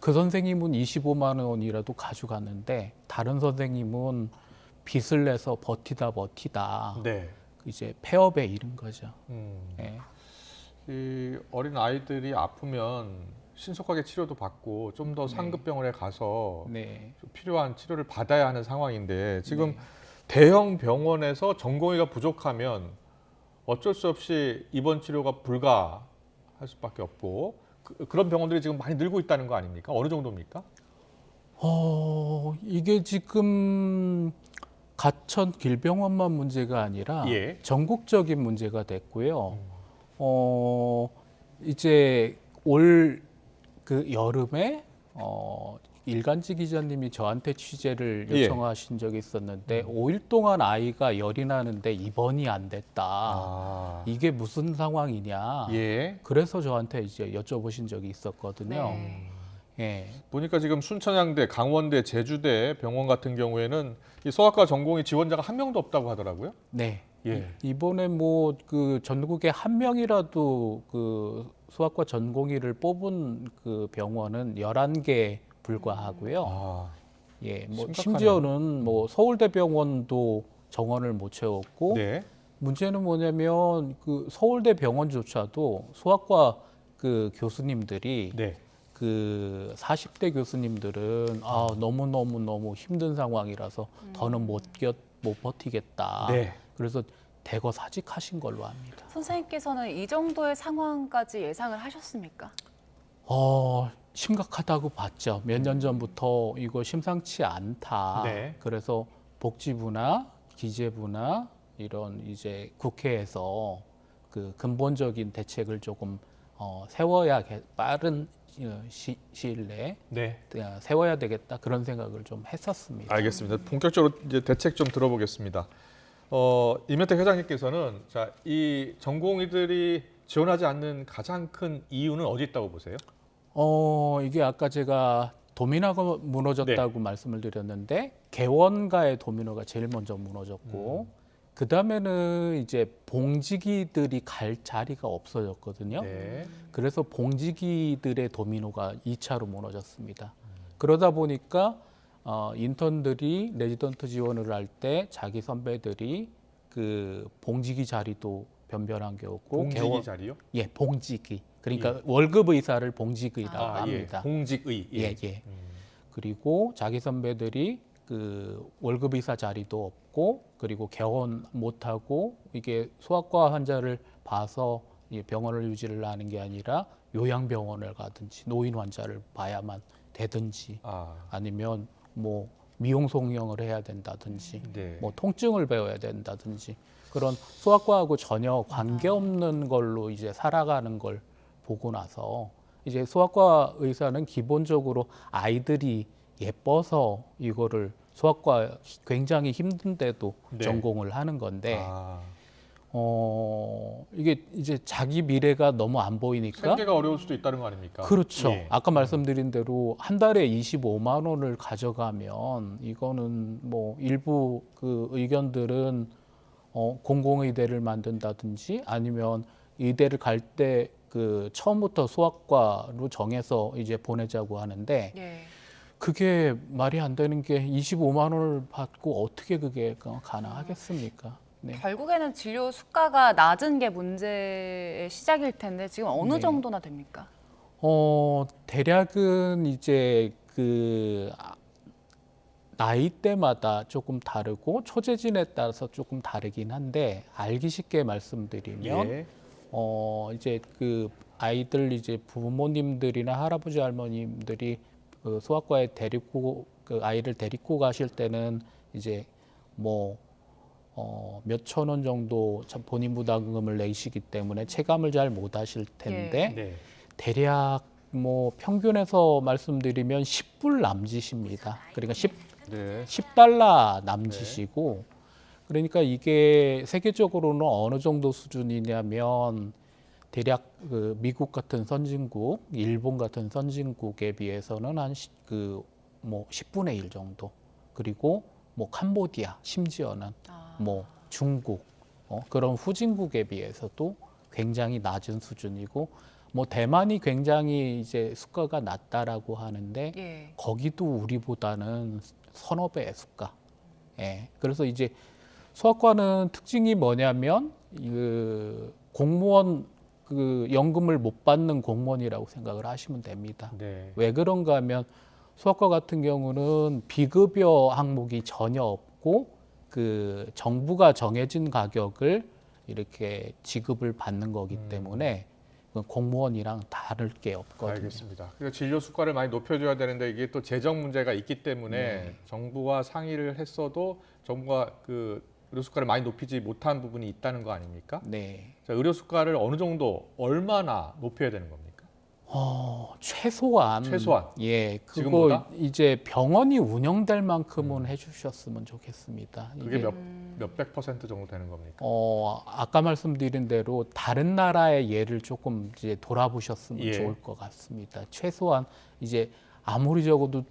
그 선생님은 25만 원이라도 가져갔는데 다른 선생님은 빚을 내서 버티다 이제 폐업에 이른 거죠. 이 어린 아이들이 아프면 신속하게 치료도 받고 좀 더 상급 병원에 가서 필요한 치료를 받아야 하는 상황인데 지금 대형 병원에서 전공의가 부족하면 어쩔 수 없이 입원 치료가 불가할 수밖에 없고 그런 병원들이 지금 많이 늘고 있다는 거 아닙니까? 어느 정도입니까? 이게 지금 가천 길병원만 문제가 아니라 전국적인 문제가 됐고요. 이제 올 여름에 일간지 기자님이 저한테 취재를 예. 요청하신 적이 있었는데 5일 동안 아이가 열이 나는데 입원이 안 됐다. 이게 무슨 상황이냐. 예. 그래서 저한테 이제 여쭤보신 적이 있었거든요. 예. 보니까 지금 순천향대, 강원대, 제주대 병원 같은 경우에는 이 소아과 전공의 지원자가 한 명도 없다고 하더라고요. 네. 예. 이번에 뭐 그 전국에 한 명이라도 그 소아과 전공의를 뽑은 그 병원은 11개 불과하고요. 예, 뭐 심각하네요. 심지어는 뭐 서울대병원도 정원을 못 채웠고 네. 문제는 뭐냐면 그 서울대 병원조차도 소아과 그 교수님들이 네. 그 40대 교수님들은 너무 힘든 상황이라서 더는 못 버티겠다. 네. 그래서 대거 사직하신 걸로 압니다. 선생님께서는 이 정도의 상황까지 예상을 하셨습니까? 심각하다고 봤죠. 몇 년 전부터 이거 심상치 않다. 네. 그래서 복지부나 기재부나 이런 이제 국회에서 그 근본적인 대책을 조금 세워야 빠른 시일 내에 네. 세워야 되겠다 그런 생각을 좀 했었습니다. 알겠습니다. 본격적으로 이제 대책 좀 들어보겠습니다. 임현택 회장님께서는 자, 이 전공의들이 지원하지 않는 가장 큰 이유는 어디 있다고 보세요? 이게 아까 제가 도미노가 무너졌다고 말씀을 드렸는데 개원가의 도미노가 제일 먼저 무너졌고 그 다음에는 이제 봉지기들이 갈 자리가 없어졌거든요. 네. 그래서 봉지기들의 도미노가 2차로 무너졌습니다. 그러다 보니까 인턴들이 레지던트 지원을 할 때 자기 선배들이 그 봉지기 자리도 변변한 게 없고 봉지기 자리요? 예, 봉지기. 그러니까 월급 의사를 봉지기라고 합니다. 예. 봉직의. 예. 그리고 자기 선배들이 그 월급 의사 자리도 없고 그리고 개원 못 하고 이게 소아과 환자를 봐서 병원을 유지를 하는 게 아니라 요양병원을 가든지 노인 환자를 봐야만 되든지 아니면 뭐 미용 성형을 해야 된다든지 네. 뭐 통증을 배워야 된다든지 그런 소아과하고 전혀 관계없는 걸로 이제 살아가는 걸 보고 나서 이제 소아과 의사는 기본적으로 아이들이 예뻐서 이거를 소아과 굉장히 힘든데도 네. 전공을 하는 건데 이게 이제 자기 미래가 너무 안 보이니까 생계가 어려울 수도 있다는 거 아닙니까? 그렇죠. 예. 아까 말씀드린 대로 한 달에 25만 원을 가져가면 이거는 뭐 일부 그 의견들은 공공의대를 만든다든지 아니면 의대를 갈 때 그 처음부터 소아과로 정해서 이제 보내자고 하는데 그게 말이 안 되는 게 25만 원을 받고 어떻게 그게 가능하겠습니까? 네. 결국에는 진료 수가가 낮은 게 문제의 시작일 텐데 지금 어느 네. 정도나 됩니까? 대략은 이제 그 나이대마다 조금 다르고 초재진에 따라서 조금 다르긴 한데 알기 쉽게 말씀드리면 예. 이제 그 아이들 이제 부모님들이나 할아버지 할머님들이 그 소아과에 그 아이를 데리고 가실 때는 이제 뭐 몇천 원 정도 본인 부담금을 내시기 때문에 체감을 잘 못 하실 텐데 네. 대략 뭐 평균에서 말씀드리면 10불 남짓입니다. 그러니까 10달러 남짓이고 그러니까 이게 세계적으로는 어느 정도 수준이냐면 대략 그 미국 같은 선진국, 일본 같은 선진국에 비해서는 한 뭐 10분의 1 정도. 그리고 뭐 캄보디아, 심지어는 뭐 중국 그런 후진국에 비해서도 굉장히 낮은 수준이고 뭐 대만이 굉장히 이제 수가가 낮다라고 하는데 거기도 우리보다는 서너 배의 수가. 예. 그래서 이제 소아과는 특징이 뭐냐면 그 공무원 그 연금을 못 받는 공무원이라고 생각을 하시면 됩니다. 네. 왜 그런가 하면 소아과 같은 경우는 비급여 항목이 전혀 없고 그 정부가 정해진 가격을 이렇게 지급을 받는 거기 때문에 공무원이랑 다를 게 없거든요. 알겠습니다. 그리고 진료 수가를 많이 높여줘야 되는데 이게 또 재정 문제가 있기 때문에 정부와 상의를 했어도 정부가 그 의료 수가를 많이 높이지 못한 부분이 있다는 거 아닙니까? 네. 자, 의료 수가를 어느 정도 얼마나 높여야 되는 겁니까? 최소한 예, 그거 지금보다? 이제 병원이 운영될 만큼은 해주셨으면 좋겠습니다. 그게 몇백 % 정도 되는 겁니까? 아까 말씀드린 대로 다른 나라의 예를 조금 이제 돌아보셨으면 예. 좋을 것 같습니다. 최소한 이제 아무리 적어도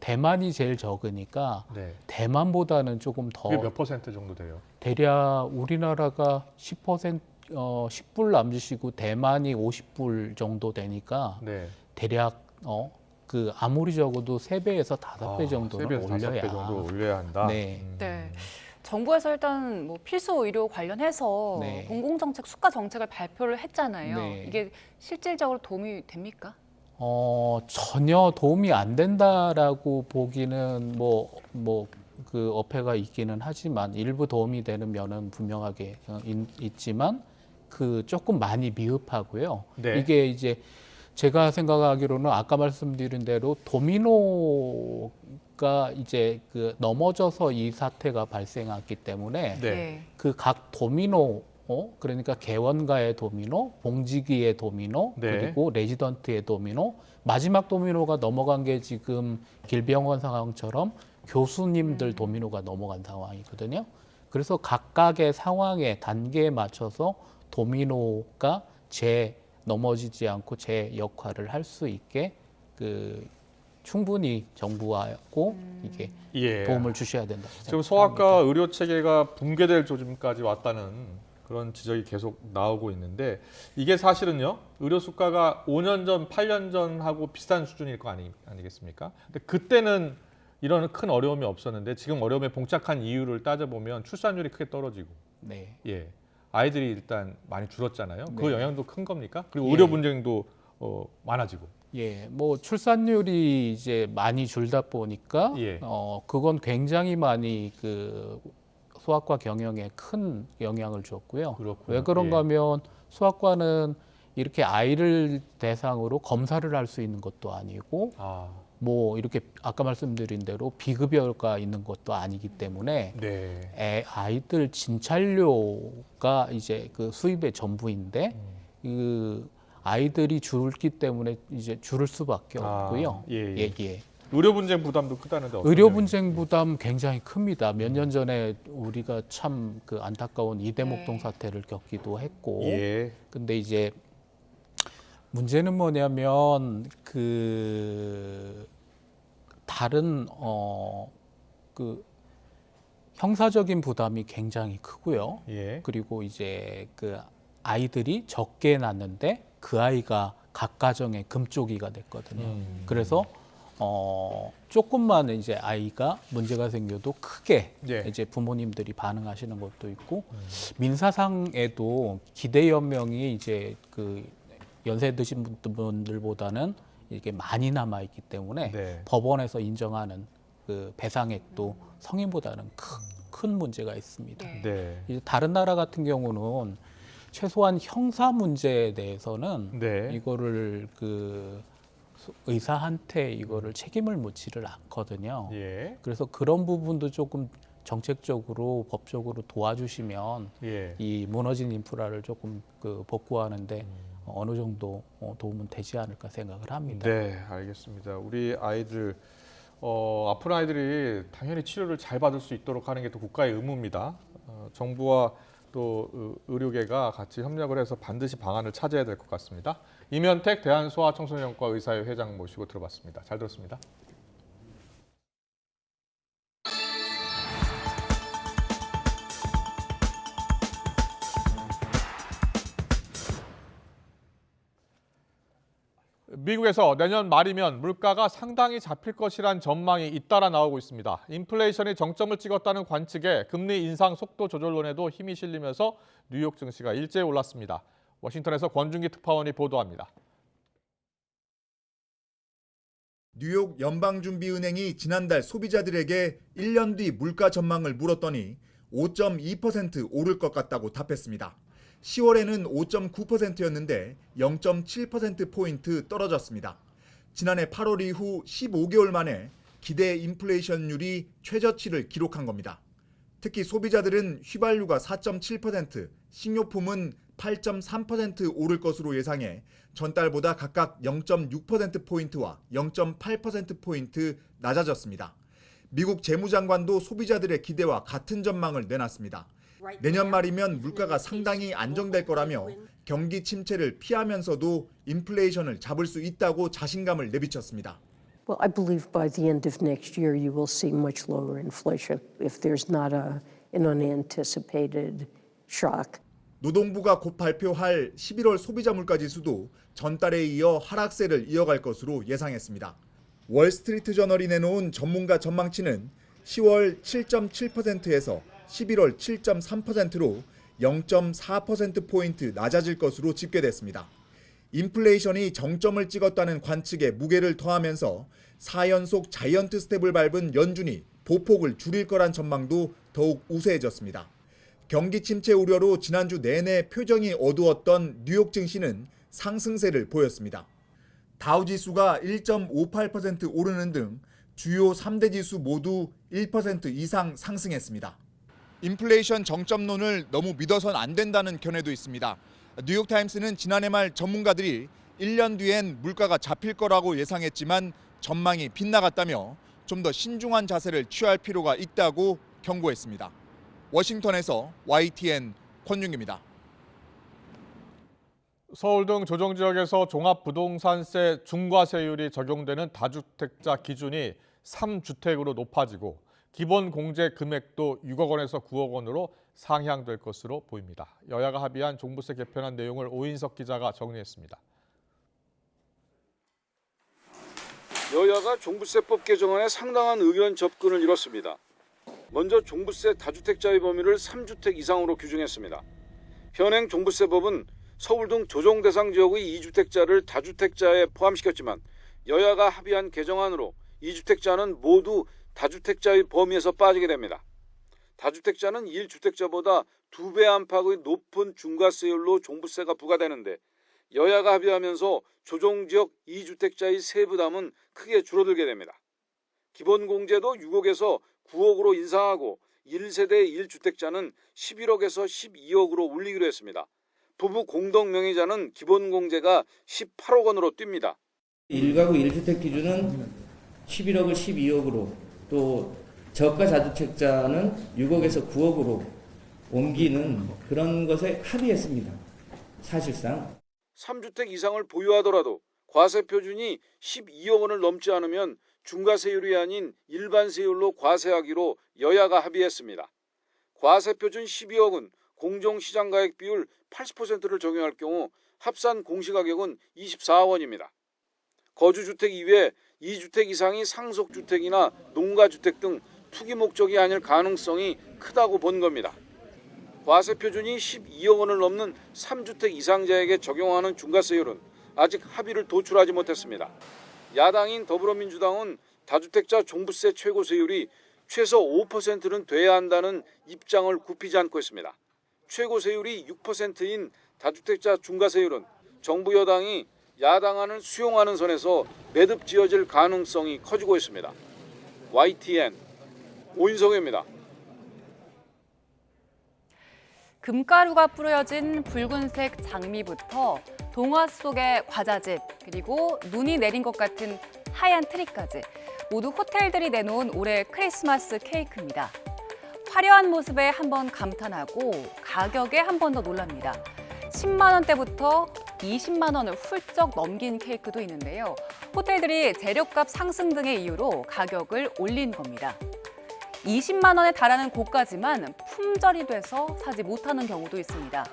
대만이 제일 적으니까 네. 대만보다는 조금 더 그게 몇 % 정도 돼요? 대략 우리나라가 10불 남짓이고 대만이 50불 정도 되니까 네. 대략 그 아무리 적어도 3배에서 5배 정도는 3배에서 올려야 5배 정도 올려야 한다. 네. 네. 정부에서 일단 뭐 필수 의료 관련해서 네. 공공정책 수가 정책을 발표를 했잖아요. 네. 이게 실질적으로 도움이 됩니까? 전혀 도움이 안 된다라고 보기는 그 어폐가 있기는 하지만 일부 도움이 되는 면은 분명하게 있지만 그 조금 많이 미흡하고요. 네. 이게 이제 제가 생각하기로는 아까 말씀드린 대로 도미노가 이제 그 넘어져서 이 사태가 발생했기 때문에 네. 그 각 도미노 그러니까 개원가의 도미노, 봉지기의 도미노, 네. 그리고 레지던트의 도미노, 마지막 도미노가 넘어간 게 지금 길병원 상황처럼 교수님들 도미노가 넘어간 상황이거든요. 그래서 각각의 상황에 단계에 맞춰서 도미노가 넘어지지 않고 제 역할을 할 수 있게 충분히 정부하고 이게 예. 도움을 주셔야 된다. 지금 소아과 의료 체계가 붕괴될 조짐까지 왔다는 그런 지적이 계속 나오고 있는데 이게 사실은요 의료 수가가 5년 전, 8년 전하고 비슷한 수준일 거 아니겠습니까? 근데 그때는 이런 큰 어려움이 없었는데 지금 어려움에 봉착한 이유를 따져보면 출산율이 크게 떨어지고, 네. 예, 아이들이 일단 많이 줄었잖아요. 그 네. 영향도 큰 겁니까? 그리고 예. 의료 분쟁도 많아지고. 예, 뭐 출산율이 이제 많이 줄다 보니까 예. 그건 굉장히 많이 그 소아과 경영에 큰 영향을 줬고요. 그렇구나. 왜 그런가 예. 하면 소아과는 이렇게 아이를 대상으로 검사를 할 수 있는 것도 아니고 뭐 이렇게 아까 말씀드린 대로 비급여가 있는 것도 아니기 때문에 네. 아이들 진찰료가 이제 그 수입의 전부인데 그 아이들이 줄기 때문에 이제 줄을 수밖에 없고요. 예. 예. 의료 분쟁 부담도 크다는데 어떤 의료 점이- 분쟁 부담 굉장히 큽니다. 몇 년 전에 우리가 참 그 안타까운 이대목동 사태를 겪기도 했고, 예. 근데 이제 문제는 뭐냐면 그 다른 그 형사적인 부담이 굉장히 크고요. 예. 그리고 이제 그 아이들이 적게 낳는데 그 아이가 각 가정의 금쪽이가 됐거든요. 그래서 조금만 이제 아이가 문제가 생겨도 크게 예. 이제 부모님들이 반응하시는 것도 있고 민사상에도 기대 연명이 이제 그 연세 드신 분들보다는 이게 많이 남아 있기 때문에 네. 법원에서 인정하는 그 배상액도 성인보다는 큰 문제가 있습니다. 네. 이제 다른 나라 같은 경우는 최소한 형사 문제에 대해서는 네. 이거를 그 의사한테 이거를 책임을 묻지를 않거든요. 예. 그래서 그런 부분도 조금 정책적으로 법적으로 도와주시면 예. 이 무너진 인프라를 조금 그 복구하는데 어느 정도 도움은 되지 않을까 생각을 합니다. 네, 알겠습니다. 우리 아이들 아픈 아이들이 당연히 치료를 잘 받을 수 있도록 하는 게 또 국가의 의무입니다. 정부와 또 의료계가 같이 협력을 해서 반드시 방안을 찾아야 될 것 같습니다. 이면택 대한소아청소년과 의사회 회장 모시고 들어봤습니다. 잘 들었습니다. 미국에서 내년 말이면 물가가 상당히 잡힐 것이란 전망이 잇따라 나오고 있습니다. 인플레이션이 정점을 찍었다는 관측에 금리 인상 속도 조절론에도 힘이 실리면서 뉴욕 증시가 일제히 올랐습니다. 워싱턴에서 권준기 특파원이 보도합니다. 뉴욕 연방준비은행이 지난달 소비자들에게 1년 뒤 물가 전망을 물었더니 5.2% 오를 것 같다고 답했습니다. 10월에는 5.9%였는데 0.7%포인트 떨어졌습니다. 지난해 8월 이후 15개월 만에 기대 인플레이션율이 최저치를 기록한 겁니다. 특히 소비자들은 휘발유가 4.7%, 식료품은 8.3% 오를 것으로 예상해 전달보다 각각 0.6%포인트와 0.8%포인트 낮아졌습니다. 미국 재무장관도 소비자들의 기대와 같은 전망을 내놨습니다. 내년 말이면 물가가 상당히 안정될 거라며 경기 침체를 피하면서도 인플레이션을 잡을 수 있다고 자신감을 내비쳤습니다. Well, I believe by the end of next year you will see much lower inflation if there's not an unanticipated shock. 노동부가 곧 발표할 11월 소비자 물가 지수도 전달에 이어 하락세를 이어갈 것으로 예상했습니다. 월스트리트 저널이 내놓은 전문가 전망치는 10월 7.7%에서 11월 7.3%로 0.4%포인트 낮아질 것으로 집계됐습니다. 인플레이션이 정점을 찍었다는 관측에 무게를 더하면서 4연속 자이언트 스텝을 밟은 연준이 보폭을 줄일 거란 전망도 더욱 우세해졌습니다. 경기 침체 우려로 지난주 내내 표정이 어두웠던 뉴욕 증시는 상승세를 보였습니다. 다우지수가 1.58% 오르는 등 주요 3대 지수 모두 1% 이상 상승했습니다. 인플레이션 정점론을 너무 믿어선 안 된다는 견해도 있습니다. 뉴욕타임스는 지난해 말 전문가들이 1년 뒤엔 물가가 잡힐 거라고 예상했지만 전망이 빗나갔다며 좀 더 신중한 자세를 취할 필요가 있다고 경고했습니다. 워싱턴에서 YTN 권윤기입니다. 서울 등 조정 지역에서 종합부동산세 중과세율이 적용되는 다주택자 기준이 3주택으로 높아지고 기본 공제 금액도 6억 원에서 9억 원으로 상향될 것으로 보입니다. 여야가 합의한 종부세 개편안 내용을 오인석 기자가 정리했습니다. 여야가 종부세법 개정안에 상당한 의견 접근을 이뤘습니다. 먼저 종부세 다주택자의 범위를 3주택 이상으로 규정했습니다. 현행 종부세법은 서울 등 조정 대상 지역의 2주택자를 다주택자에 포함시켰지만 여야가 합의한 개정안으로 2주택자는 모두 다주택자의 범위에서 빠지게 됩니다. 다주택자는 1주택자보다 2배 안팎의 높은 중과세율로 종부세가 부과되는데 여야가 합의하면서 조정지역 2주택자의 세부담은 크게 줄어들게 됩니다. 기본공제도 6억에서 9억으로 인상하고 1세대 1주택자는 11억에서 12억으로 올리기로 했습니다. 부부 공동명의자는 기본공제가 18억 원으로 뜁니다. 1가구 1주택 기준은 11억을 12억으로 또 저가 다주택자는 6억에서 9억으로 옮기는 그런 것에 합의했습니다. 사실상 3주택 이상을 보유하더라도 과세 표준이 12억 원을 넘지 않으면 중과세율이 아닌 일반세율로 과세하기로 여야가 합의했습니다. 과세 표준 12억은 공정시장가액 비율 80%를 적용할 경우 합산 공시가격은 24원입니다. 거주주택 이외에 2주택 이상이 상속주택이나 농가주택 등 투기 목적이 아닐 가능성이 크다고 본 겁니다. 과세 표준이 12억 원을 넘는 3주택 이상자에게 적용하는 중과세율은 아직 합의를 도출하지 못했습니다. 야당인 더불어민주당은 다주택자 종부세 최고세율이 최소 5%는 돼야 한다는 입장을 굽히지 않고 있습니다. 최고세율이 6%인 다주택자 중과세율은 정부 여당이 야당안을 수용하는 선에서 매듭 지어질 가능성이 커지고 있습니다. YTN 오인성입니다. 금가루가 뿌려진 붉은색 장미부터 동화 속의 과자집, 그리고 눈이 내린 것 같은 하얀 트리까지 모두 호텔들이 내놓은 올해 크리스마스 케이크입니다. 화려한 모습에 한번 감탄하고 가격에 한 번 더 놀랍니다. 10만 원대부터 20만 원을 훌쩍 넘긴 케이크도 있는데요. 호텔들이 재료값 상승 등의 이유로 가격을 올린 겁니다. 20만 원에 달하는 고가지만 품절이 돼서 사지 못하는 경우도 있습니다.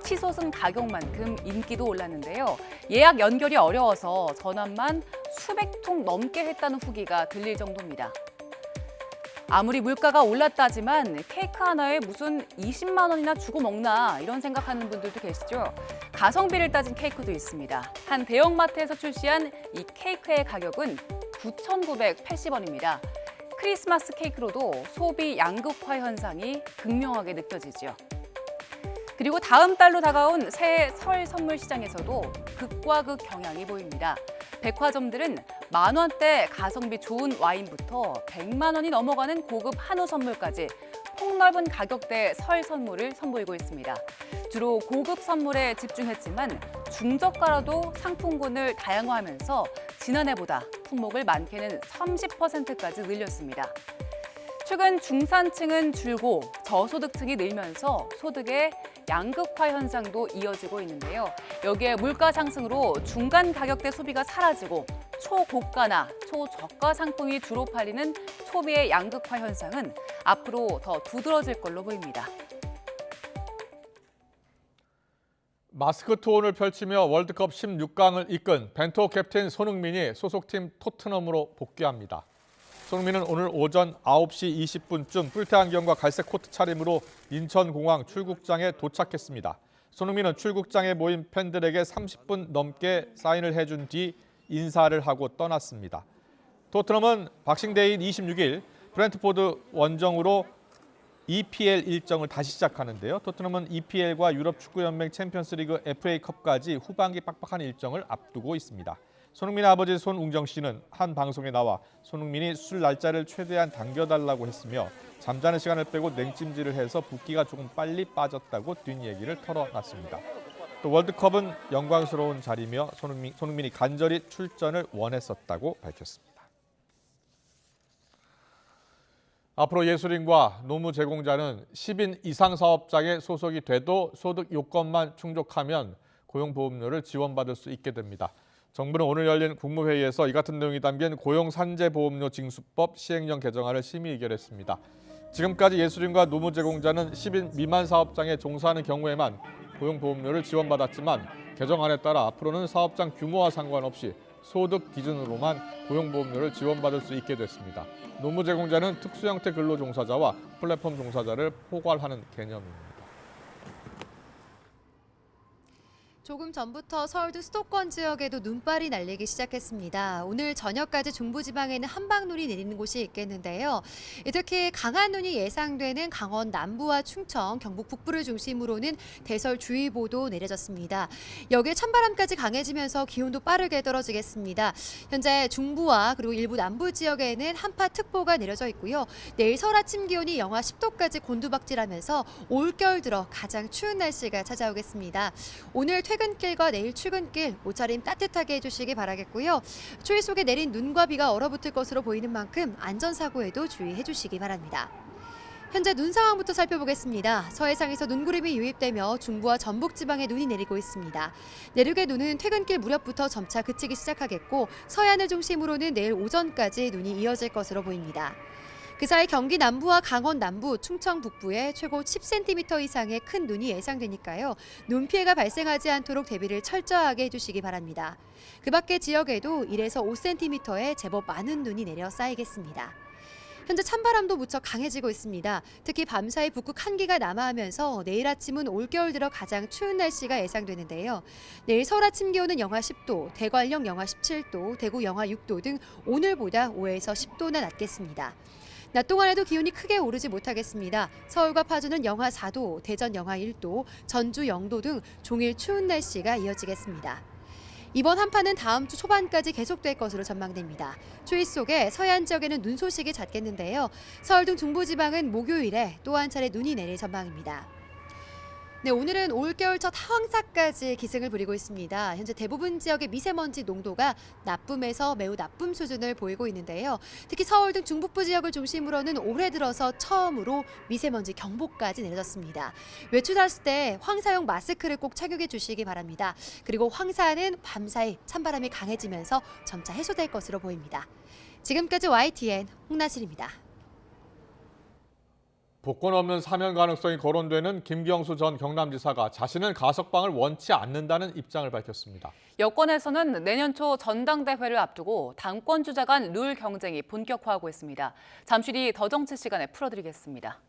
치솟은 가격만큼 인기도 올랐는데요. 예약 연결이 어려워서 전화만 수백 통 넘게 했다는 후기가 들릴 정도입니다. 아무리 물가가 올랐다지만 케이크 하나에 무슨 20만 원이나 주고 먹나 이런 생각하는 분들도 계시죠. 가성비를 따진 케이크도 있습니다. 한 대형마트에서 출시한 이 케이크의 가격은 9,980원입니다. 크리스마스 케이크로도 소비 양극화 현상이 극명하게 느껴지죠. 그리고 다음 달로 다가온 새해 설 선물 시장에서도 극과 극 경향이 보입니다. 백화점들은 만원대 가성비 좋은 와인부터 100만 원이 넘어가는 고급 한우 선물까지 폭넓은 가격대의 설 선물을 선보이고 있습니다. 주로 고급 선물에 집중했지만 중저가로도 상품군을 다양화하면서 지난해보다 품목을 많게는 30%까지 늘렸습니다. 최근 중산층은 줄고 저소득층이 늘면서 소득의 양극화 현상도 이어지고 있는데요. 여기에 물가 상승으로 중간 가격대 소비가 사라지고 초고가나 초저가 상품이 주로 팔리는 소비의 양극화 현상은 앞으로 더 두드러질 걸로 보입니다. 마스크 투혼을 펼치며 월드컵 16강을 이끈 벤투 캡틴 손흥민이 소속팀 토트넘으로 복귀합니다. 손흥민은 오늘 오전 9시 20분쯤 뿔테 안경과 갈색 코트 차림으로 인천공항 출국장에 도착했습니다. 손흥민은 출국장에 모인 팬들에게 30분 넘게 사인을 해준 뒤 인사를 하고 떠났습니다. 토트넘은 박싱데이인 26일 브렌트포드 원정으로 EPL 일정을 다시 시작하는데요. 토트넘은 EPL과 유럽축구연맹 챔피언스리그 FA컵까지 후반기 빡빡한 일정을 앞두고 있습니다. 손흥민의 아버지 손웅정 씨는 한 방송에 나와 손흥민이 술 날짜를 최대한 당겨달라고 했으며 잠자는 시간을 빼고 냉찜질을 해서 붓기가 조금 빨리 빠졌다고 뒷얘기를 털어놨습니다. 또 월드컵은 영광스러운 자리며 손흥민이 간절히 출전을 원했었다고 밝혔습니다. 앞으로 예술인과 노무 제공자는 10인 이상 사업장에 소속이 돼도 소득 요건만 충족하면 고용보험료를 지원받을 수 있게 됩니다. 정부는 오늘 열린 국무회의에서 이 같은 내용이 담긴 고용산재보험료 징수법 시행령 개정안을 심의 의결했습니다. 지금까지 예술인과 노무 제공자는 10인 미만 사업장에 종사하는 경우에만 고용보험료를 지원받았지만 개정안에 따라 앞으로는 사업장 규모와 상관없이 소득 기준으로만 고용보험료를 지원받을 수 있게 됐습니다. 노무 제공자는 특수형태 근로 종사자와 플랫폼 종사자를 포괄하는 개념입니다. 조금 전부터 서울도 수도권 지역에도 눈발이 날리기 시작했습니다. 오늘 저녁까지 중부지방에는 한방눈이 내리는 곳이 있겠는데요. 특히 강한 눈이 예상되는 강원 남부와 충청, 경북 북부를 중심으로는 대설주의보도 내려졌습니다. 여기에 찬바람까지 강해지면서 기온도 빠르게 떨어지겠습니다. 현재 중부와 그리고 일부 남부 지역에는 한파특보가 내려져 있고요. 내일 서울 아침 기온이 영하 10도까지 곤두박질하면서 올겨울 들어 가장 추운 날씨가 찾아오겠습니다. 오늘 퇴근길과 내일 출근길 옷차림 따뜻하게 해주시기 바라겠고요. 추위 속에 내린 눈과 비가 얼어붙을 것으로 보이는 만큼 안전사고에도 주의해 주시기 바랍니다. 현재 눈 상황부터 살펴보겠습니다. 서해상에서 눈구름이 유입되며 중부와 전북 지방에 눈이 내리고 있습니다. 내륙의 눈은 퇴근길 무렵부터 점차 그치기 시작하겠고 서해안을 중심으로는 내일 오전까지 눈이 이어질 것으로 보입니다. 그 사이 경기 남부와 강원 남부, 충청 북부에 최고 10cm 이상의 큰 눈이 예상되니까요. 눈 피해가 발생하지 않도록 대비를 철저하게 해주시기 바랍니다. 그 밖의 지역에도 1에서 5cm의 제법 많은 눈이 내려 쌓이겠습니다. 현재 찬바람도 무척 강해지고 있습니다. 특히 밤사이 북극 한기가 남하하면서 내일 아침은 올겨울 들어 가장 추운 날씨가 예상되는데요. 내일 서울 아침 기온은 영하 10도, 대관령 영하 17도, 대구 영하 6도 등 오늘보다 5에서 10도나 낮겠습니다. 낮 동안에도 기온이 크게 오르지 못하겠습니다. 서울과 파주는 영하 4도, 대전 영하 1도, 전주 0도 등 종일 추운 날씨가 이어지겠습니다. 이번 한파는 다음 주 초반까지 계속될 것으로 전망됩니다. 추위 속에 서해안 지역에는 눈 소식이 잦겠는데요. 서울 등 중부지방은 목요일에 또 한 차례 눈이 내릴 전망입니다. 네, 오늘은 올겨울 첫 황사까지 기승을 부리고 있습니다. 현재 대부분 지역의 미세먼지 농도가 나쁨에서 매우 나쁨 수준을 보이고 있는데요. 특히 서울 등 중북부 지역을 중심으로는 올해 들어서 처음으로 미세먼지 경보까지 내려졌습니다. 외출하실 때 황사용 마스크를 꼭 착용해 주시기 바랍니다. 그리고 황사는 밤사이 찬바람이 강해지면서 점차 해소될 것으로 보입니다. 지금까지 YTN 홍나실입니다. 복권 없는 사면 가능성이 거론되는 김경수 전 경남지사가 자신은 가석방을 원치 않는다는 입장을 밝혔습니다. 여권에서는 내년 초 전당대회를 앞두고 당권 주자 간 룰 경쟁이 본격화하고 있습니다. 잠시 뒤 더 정치 시간에 풀어드리겠습니다.